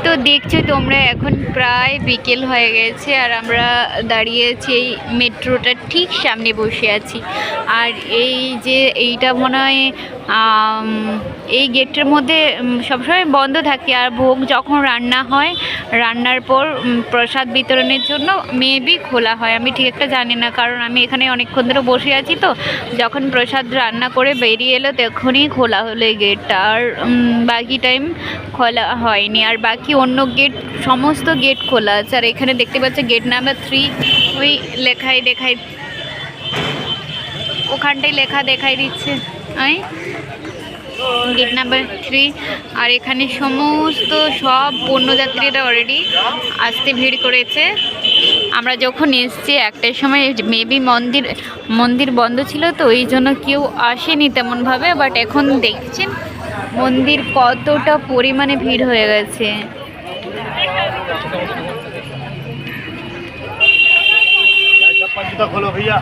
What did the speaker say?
তো দেখছো তোমরা এখন প্রায় বিকেল হয়ে গেছে আর আমরা দাঁড়িয়েছি এই মেট্রোটার ঠিক সামনে বসে আছি। আর এই যে এইটা মনে হয় এই গেটের মধ্যে সবসময় বন্ধ থাকে, আর ভোগ যখন রান্না হয় রান্নার পর প্রসাদ বিতরণের জন্য মেবি খোলা হয়। আমি ঠিক একটা জানি না, কারণ আমি এখানে অনেকক্ষণ ধরে বসে আছি, তো যখন প্রসাদ রান্না করে বেরিয়ে এলো তখনই খোলা হলো এই গেটটা। আর বাকি টাইম খোলা হয়নি, আর বাকি অন্য গেট সমস্ত গেট খোলা আছে। আর এখানে দেখতে পাচ্ছি গেট নাম্বার 3 ওই লেখাই দেখাই, ওখানটাই লেখা দেখাই দিচ্ছে গেট নাম্বার 3। আর এখানে সমস্ত সব পণ্যযাত্রীরা অলরেডি আসতে ভিড় করেছে। আমরা যখন এসছি একটার সময় মেবি মন্দির বন্ধ ছিল, তো এই জন্য কেউ আসেনি তেমনভাবে। বাট এখন দেখছেন মন্দির কতটা পরিমাণে ভিড় হয়ে গেছে। खोलो भैया।